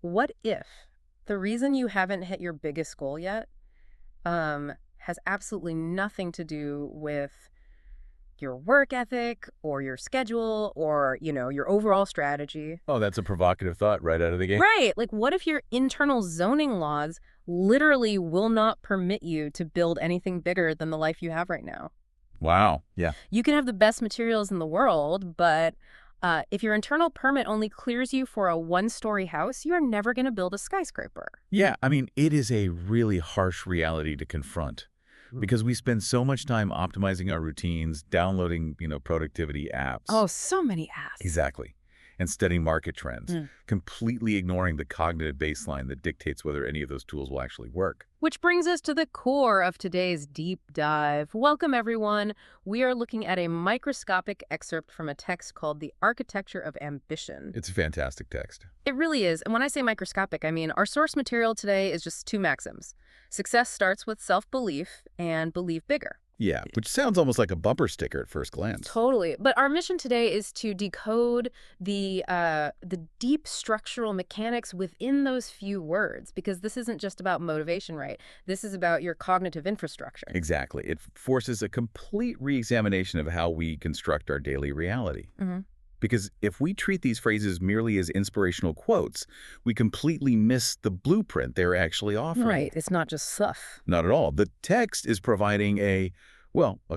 what if the reason you haven't hit your biggest goal yet has absolutely nothing to do with your work ethic or your schedule or, your overall strategy? Oh, that's a provocative thought right out of the gate. Right. Like, what if your internal zoning laws literally will not permit you to build anything bigger than the life you have right now? Wow. Yeah. You can have the best materials in the world, but if your internal permit only clears you for a one-story house, you're never going to build a skyscraper. Yeah. I mean, it is a really harsh reality to confront because we spend so much time optimizing our routines, downloading, productivity apps. Oh, so many apps. Exactly. And studying market trends, Mm. completely ignoring the cognitive baseline that dictates whether any of those tools will actually work. Which brings us to the core of today's deep dive. Welcome, everyone. We are looking at a microscopic excerpt from a text called The Architecture of Ambition. It's a fantastic text. It really is. And when I say microscopic, I mean our source material today is just two maxims. Success starts with self-belief and believe bigger. Yeah, which sounds almost like a bumper sticker at first glance. Totally. But our mission today is to decode the deep structural mechanics within those few words, because this isn't just about motivation, right? This is about your cognitive infrastructure. Exactly. It forces a complete re-examination of how we construct our daily reality. Mm-hmm. Because if we treat these phrases merely as inspirational quotes, we completely miss the blueprint they're actually offering. Right. It's not just stuff. Not at all. The text is providing a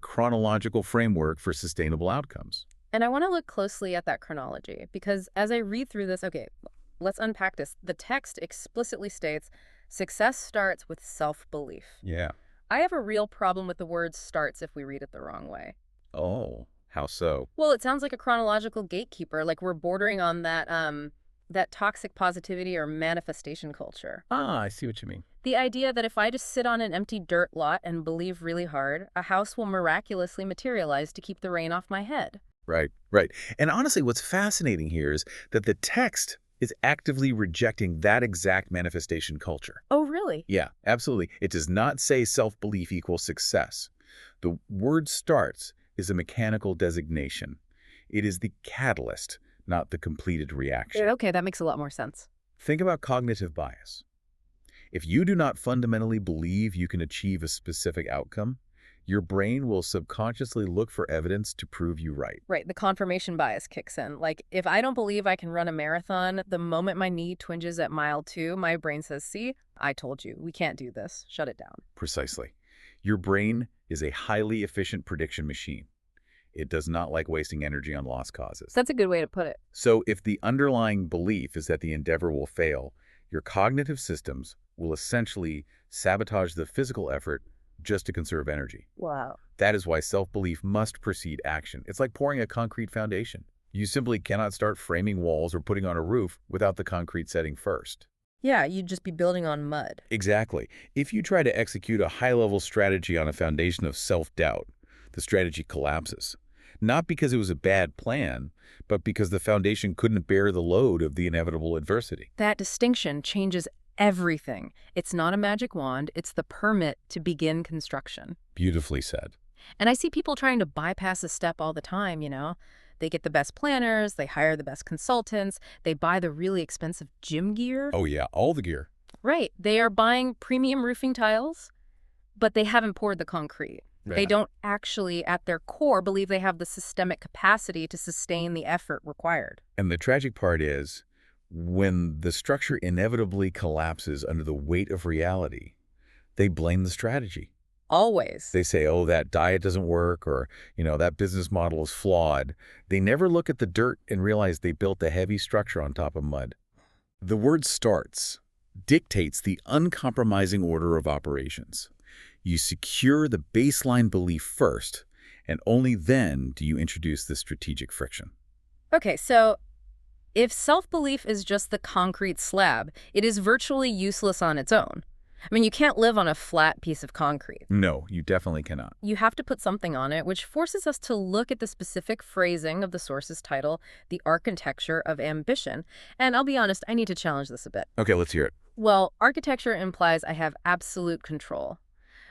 chronological framework for sustainable outcomes. And I want to look closely at that chronology, because as I read through this, okay, let's unpack this. The text explicitly states success starts with self-belief. Yeah. I have a real problem with the word starts if we read it the wrong way. Oh, how so? Well, it sounds like a chronological gatekeeper, like we're bordering on that toxic positivity or manifestation culture. Ah, I see what you mean. The idea that if I just sit on an empty dirt lot and believe really hard, a house will miraculously materialize to keep the rain off my head. Right, right. And honestly, what's fascinating here is that the text is actively rejecting that exact manifestation culture. Oh, really? Yeah, absolutely. It does not say self-belief equals success. The word starts is a mechanical designation. It is the catalyst, not the completed reaction. Okay, that makes a lot more sense. Think about cognitive bias. If you do not fundamentally believe you can achieve a specific outcome, your brain will subconsciously look for evidence to prove you right. Right, the confirmation bias kicks in. Like, if I don't believe I can run a marathon, the moment my knee twinges at mile 2, my brain says, see, I told you, we can't do this. Shut it down. Precisely. Your brain is a highly efficient prediction machine. It does not like wasting energy on lost causes. That's a good way to put it. So if the underlying belief is that the endeavor will fail, your cognitive systems will essentially sabotage the physical effort just to conserve energy. Wow. That is why self-belief must precede action. It's like pouring a concrete foundation. You simply cannot start framing walls or putting on a roof without the concrete setting first. Yeah, you'd just be building on mud. Exactly. If you try to execute a high-level strategy on a foundation of self-doubt, the strategy collapses. Not because it was a bad plan, but because the foundation couldn't bear the load of the inevitable adversity. That distinction changes everything. It's not a magic wand, it's the permit to begin construction. Beautifully said. And I see people trying to bypass a step all the time, They get the best planners, they hire the best consultants, they buy the really expensive gym gear. Oh yeah, all the gear. Right. They are buying premium roofing tiles, but they haven't poured the concrete. They don't actually, at their core, believe they have the systemic capacity to sustain the effort required. And the tragic part is, when the structure inevitably collapses under the weight of reality, they blame the strategy. Always. They say, oh, that diet doesn't work, or, that business model is flawed. They never look at the dirt and realize they built a heavy structure on top of mud. The word starts dictates the uncompromising order of operations. You secure the baseline belief first, and only then do you introduce the strategic friction. Okay, so if self-belief is just the concrete slab, it is virtually useless on its own. I mean, you can't live on a flat piece of concrete. No, you definitely cannot. You have to put something on it, which forces us to look at the specific phrasing of the source's title, The Architecture of Ambition. And I'll be honest, I need to challenge this a bit. Okay, let's hear it. Well, architecture implies I have absolute control.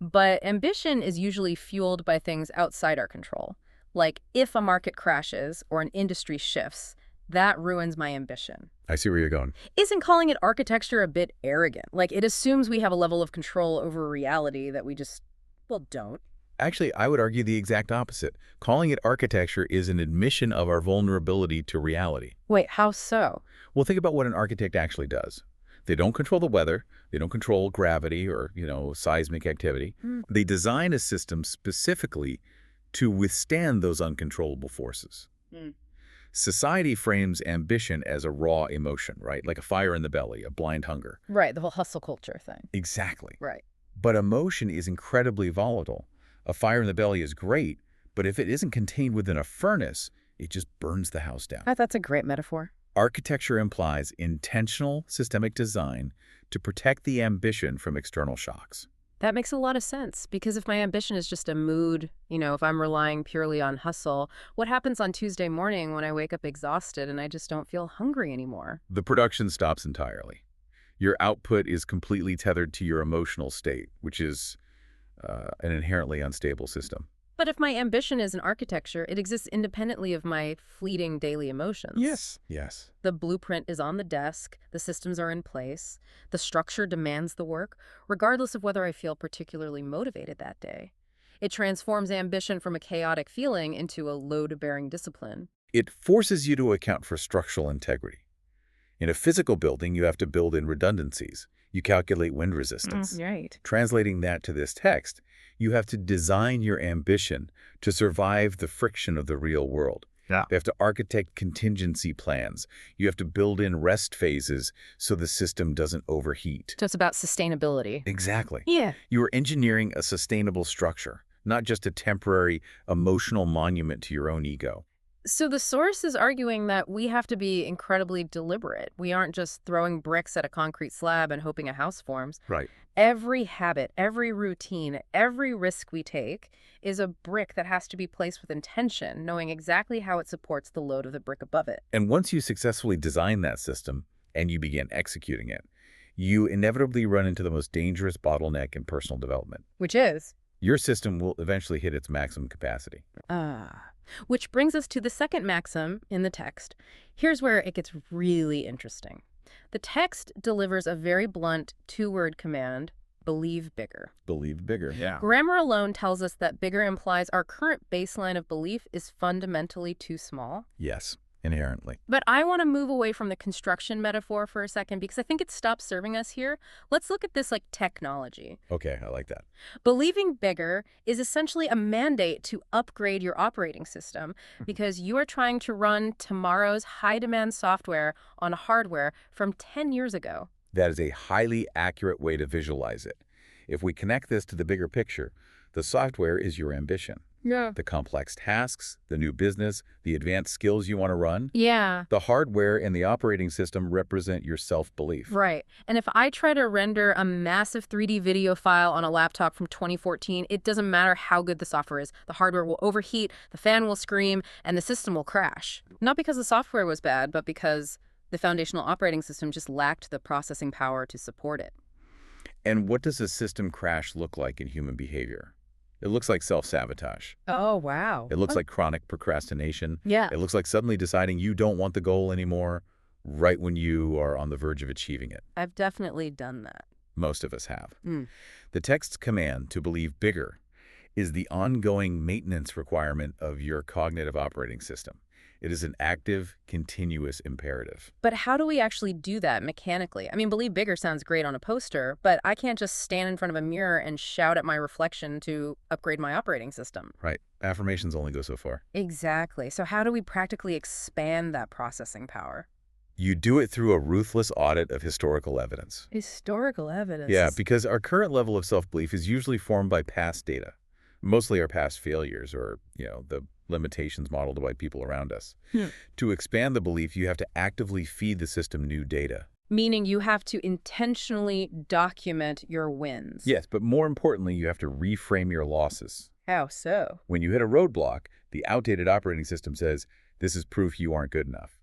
But ambition is usually fueled by things outside our control. Like if a market crashes or an industry shifts, That ruins my ambition. I see where you're going. Isn't calling it architecture a bit arrogant? Like, it assumes we have a level of control over reality that we just, well, don't. Actually, I would argue the exact opposite. Calling it architecture is an admission of our vulnerability to reality. Wait, how so? Well, think about what an architect actually does. They don't control the weather. They don't control gravity or, seismic activity. Hmm. They design a system specifically to withstand those uncontrollable forces. Hmm. Society frames ambition as a raw emotion, right? Like a fire in the belly, a blind hunger. Right, the whole hustle culture thing. Exactly. Right. But emotion is incredibly volatile. A fire in the belly is great, but if it isn't contained within a furnace, it just burns the house down. That's a great metaphor. Architecture implies intentional systemic design to protect the ambition from external shocks. That makes a lot of sense, because if my ambition is just a mood, if I'm relying purely on hustle, what happens on Tuesday morning when I wake up exhausted and I just don't feel hungry anymore? The production stops entirely. Your output is completely tethered to your emotional state, which is an inherently unstable system. But if my ambition is an architecture, it exists independently of my fleeting daily emotions. Yes. The blueprint is on the desk, the systems are in place, the structure demands the work, regardless of whether I feel particularly motivated that day. It transforms ambition from a chaotic feeling into a load-bearing discipline. It forces you to account for structural integrity. In a physical building, you have to build in redundancies. You calculate wind resistance. Right. Translating that to this text, you have to design your ambition to survive the friction of the real world. Yeah. You have to architect contingency plans. You have to build in rest phases so the system doesn't overheat. So it's about sustainability. Exactly. Yeah. You are engineering a sustainable structure, not just a temporary emotional monument to your own ego. So the source is arguing that we have to be incredibly deliberate. We aren't just throwing bricks at a concrete slab and hoping a house forms. Right. Every habit, every routine, every risk we take is a brick that has to be placed with intention, knowing exactly how it supports the load of the brick above it. And once you successfully design that system and you begin executing it, you inevitably run into the most dangerous bottleneck in personal development. Which is? Your system will eventually hit its maximum capacity. Which brings us to the second maxim in the text. Here's where it gets really interesting. The text delivers a very blunt two-word command, believe bigger. Believe bigger. Yeah. Grammar alone tells us that bigger implies our current baseline of belief is fundamentally too small. Yes, inherently. But I want to move away from the construction metaphor for a second because I think it stops serving us here. Let's look at this like technology. Okay, I like that. Believing bigger is essentially a mandate to upgrade your operating system because you are trying to run tomorrow's high-demand software on hardware from 10 years ago. That is a highly accurate way to visualize it. If we connect this to the bigger picture, the software is your ambition. Yeah. The complex tasks, the new business, the advanced skills you want to run. Yeah. The hardware and the operating system represent your self-belief. Right. And if I try to render a massive 3D video file on a laptop from 2014, it doesn't matter how good the software is. The hardware will overheat, the fan will scream, and the system will crash. Not because the software was bad, but because the foundational operating system just lacked the processing power to support it. And what does a system crash look like in human behavior? It looks like self-sabotage. Oh, wow. It looks like chronic procrastination. Yeah. It looks like suddenly deciding you don't want the goal anymore right when you are on the verge of achieving it. I've definitely done that. Most of us have. Mm. The text's command to believe bigger is the ongoing maintenance requirement of your cognitive operating system. It is an active, continuous imperative. But how do we actually do that mechanically? I mean, believe bigger sounds great on a poster, but I can't just stand in front of a mirror and shout at my reflection to upgrade my operating system. Right. Affirmations only go so far. Exactly. So how do we practically expand that processing power? You do it through a ruthless audit of historical evidence. Historical evidence. Yeah, because our current level of self-belief is usually formed by past data, mostly our past failures or, the limitations modeled by people around us. To expand the belief, you have to actively feed the system new data. Meaning you have to intentionally document your wins. Yes, but more importantly, you have to reframe your losses. How so? When you hit a roadblock, the outdated operating system says, this is proof you aren't good enough.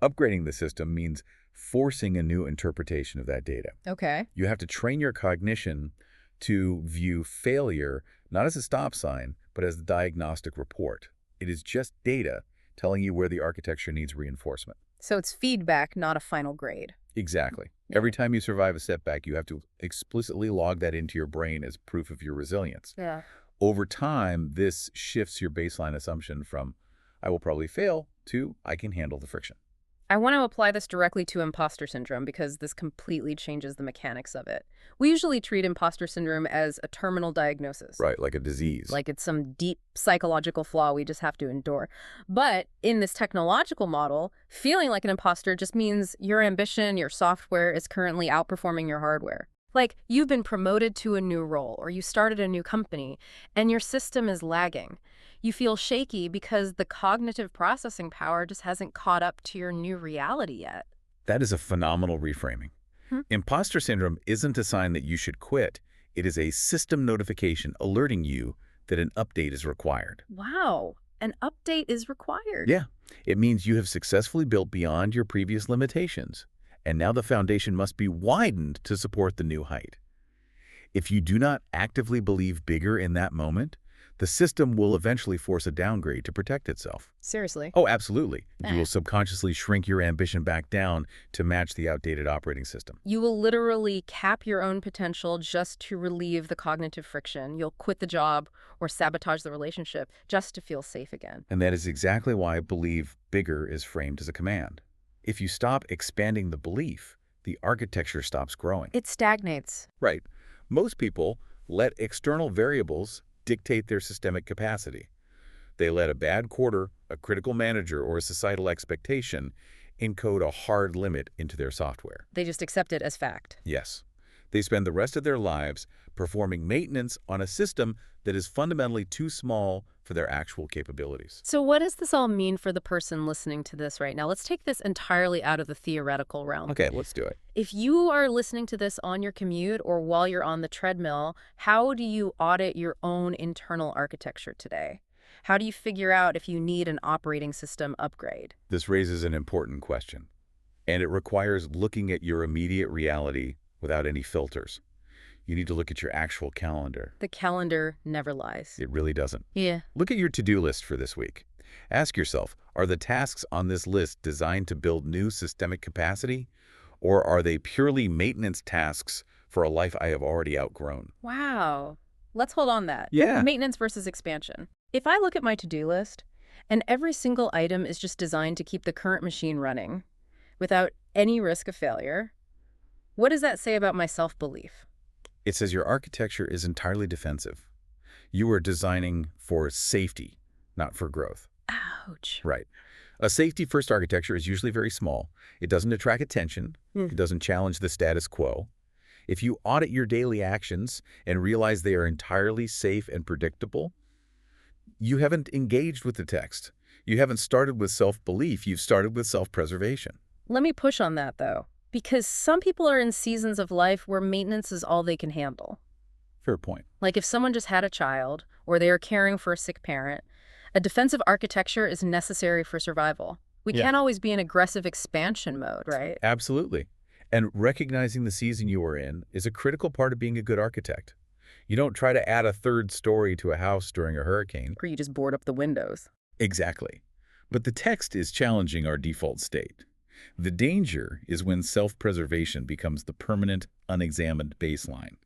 Upgrading the system means forcing a new interpretation of that data. Okay. You have to train your cognition to view failure not as a stop sign, but as the diagnostic report. It is just data telling you where the architecture needs reinforcement. So it's feedback, not a final grade. Exactly. Yeah. Every time you survive a setback, you have to explicitly log that into your brain as proof of your resilience. Yeah. Over time, this shifts your baseline assumption from, I will probably fail, to, I can handle the friction. I want to apply this directly to imposter syndrome because this completely changes the mechanics of it. We usually treat imposter syndrome as a terminal diagnosis. Right, like a disease. Like it's some deep psychological flaw we just have to endure. But in this technological model, feeling like an imposter just means your ambition, your software is currently outperforming your hardware. Like you've been promoted to a new role or you started a new company and your system is lagging. You feel shaky because the cognitive processing power just hasn't caught up to your new reality yet. That is a phenomenal reframing. Hmm? Imposter syndrome isn't a sign that you should quit. It is a system notification alerting you that an update is required. Wow, an update is required. Yeah, it means you have successfully built beyond your previous limitations, and now the foundation must be widened to support the new height. If you do not actively believe bigger in that moment, the system will eventually force a downgrade to protect itself. Seriously. Oh, absolutely. You Ah. will subconsciously shrink your ambition back down to match the outdated operating system. You will literally cap your own potential just to relieve the cognitive friction. You'll quit the job or sabotage the relationship just to feel safe again. And that is exactly why believe bigger is framed as a command. If you stop expanding the belief, the architecture stops growing. It stagnates. Right. Most people let external variables dictate their systemic capacity. They let a bad quarter, a critical manager, or a societal expectation encode a hard limit into their software. They just accept it as fact. Yes. They spend the rest of their lives performing maintenance on a system that is fundamentally too small for their actual capabilities. So what does this all mean for the person listening to this right now? Let's take this entirely out of the theoretical realm. Okay, let's do it. If you are listening to this on your commute or while you're on the treadmill, how do you audit your own internal architecture today? How do you figure out if you need an operating system upgrade? This raises an important question, and it requires looking at your immediate reality without any filters. You need to look at your actual calendar. The calendar never lies. It really doesn't. Yeah. Look at your to-do list for this week. Ask yourself, are the tasks on this list designed to build new systemic capacity, or are they purely maintenance tasks for a life I have already outgrown? Wow. Let's hold on that. Yeah. Maintenance versus expansion. If I look at my to-do list and every single item is just designed to keep the current machine running without any risk of failure, what does that say about my self-belief? It says your architecture is entirely defensive. You are designing for safety, not for growth. Ouch. Right. A safety-first architecture is usually very small. It doesn't attract attention. Mm. It doesn't challenge the status quo. If you audit your daily actions and realize they are entirely safe and predictable, you haven't engaged with the text. You haven't started with self-belief. You've started with self-preservation. Let me push on that, though, because some people are in seasons of life where maintenance is all they can handle. Fair point. Like if someone just had a child or they are caring for a sick parent, a defensive architecture is necessary for survival. We Yeah. can't always be in aggressive expansion mode, right? Absolutely. And recognizing the season you are in is a critical part of being a good architect. You don't try to add a third story to a house during a hurricane. Or you just board up the windows. Exactly. But the text is challenging our default state. The danger is when self-preservation becomes the permanent, unexamined baseline.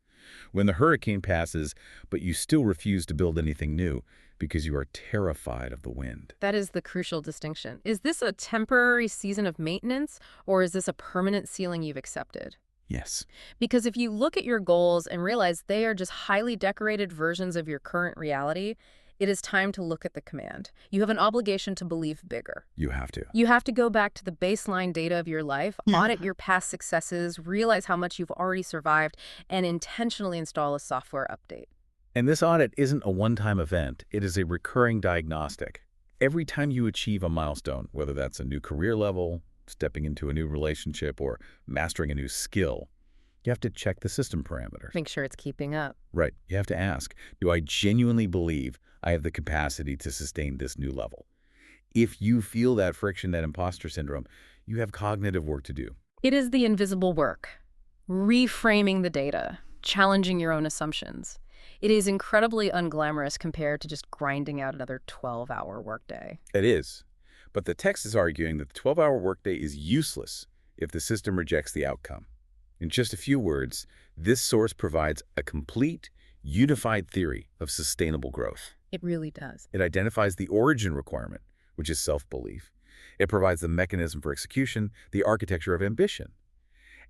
When the hurricane passes, but you still refuse to build anything new because you are terrified of the wind. That is the crucial distinction. Is this a temporary season of maintenance, or is this a permanent ceiling you've accepted? Yes. Because if you look at your goals and realize they are just highly decorated versions of your current reality, it is time to look at the command. You have an obligation to believe bigger. You have to. You have to go back to the baseline data of your life, audit your past successes, realize how much you've already survived, and intentionally install a software update. And this audit isn't a one-time event. It is a recurring diagnostic. Every time you achieve a milestone, whether that's a new career level, stepping into a new relationship, or mastering a new skill, you have to check the system parameters. Make sure it's keeping up. Right. You have to ask, do I genuinely believe I have the capacity to sustain this new level? If you feel that friction, that imposter syndrome, you have cognitive work to do. It is the invisible work, reframing the data, challenging your own assumptions. It is incredibly unglamorous compared to just grinding out another 12-hour workday. It is. But the text is arguing that the 12-hour workday is useless if the system rejects the outcome. In just a few words, this source provides a complete, unified theory of sustainable growth. It really does. It identifies the origin requirement, which is self-belief. It provides the mechanism for execution, the architecture of ambition.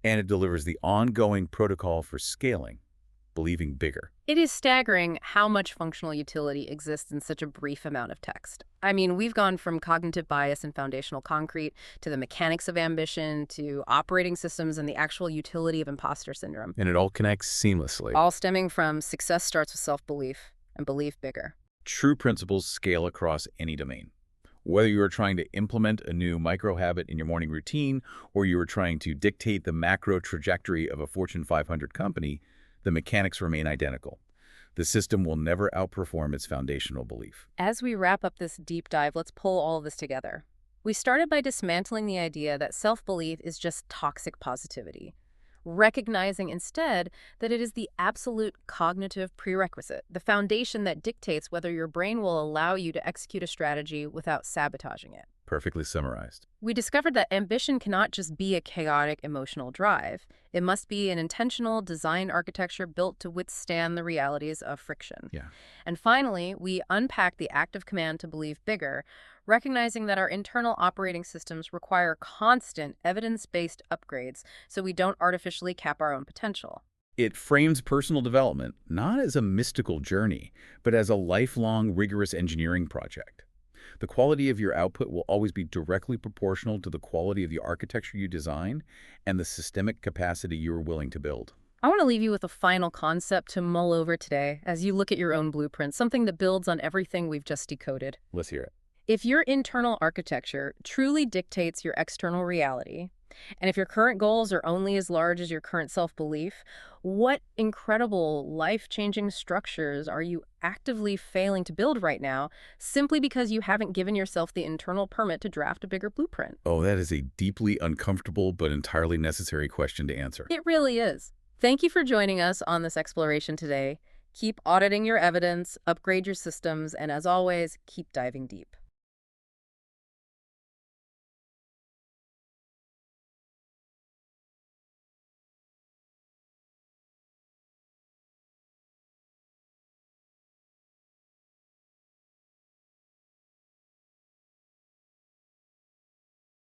And it delivers the ongoing protocol for scaling, believing bigger. It is staggering how much functional utility exists in such a brief amount of text. I mean, we've gone from cognitive bias and foundational concrete to the mechanics of ambition to operating systems and the actual utility of imposter syndrome, And it all connects seamlessly. all stemming from success starts with self-belief and believe bigger. True principles scale across any domain. Whether you are trying to implement a new micro-habit in your morning routine or you are trying to dictate the macro trajectory of a Fortune 500 company, the mechanics remain identical. The system will never outperform its foundational belief. As we wrap up this deep dive, let's pull all of this together. We started by dismantling the idea that self-belief is just toxic positivity, recognizing instead that it is the absolute cognitive prerequisite, the foundation that dictates whether your brain will allow you to execute a strategy without sabotaging it. Perfectly summarized. We discovered that ambition cannot just be a chaotic emotional drive. It must be an intentional design architecture built to withstand the realities of friction. Yeah. And finally, we unpacked the active command to believe bigger, recognizing that our internal operating systems require constant evidence-based upgrades so we don't artificially cap our own potential. It frames personal development not as a mystical journey, but as a lifelong, rigorous engineering project. The quality of your output will always be directly proportional to the quality of the architecture you design and the systemic capacity you are willing to build. I want to leave you with a final concept to mull over today as you look at your own blueprint, something that builds on everything we've just decoded. Let's hear it. If your internal architecture truly dictates your external reality, and if your current goals are only as large as your current self-belief, what incredible life-changing structures are you actively failing to build right now simply because you haven't given yourself the internal permit to draft a bigger blueprint? Oh, that is a deeply uncomfortable but entirely necessary question to answer. It really is. Thank you for joining us on this exploration today. Keep auditing your evidence, upgrade your systems, and as always, keep diving deep.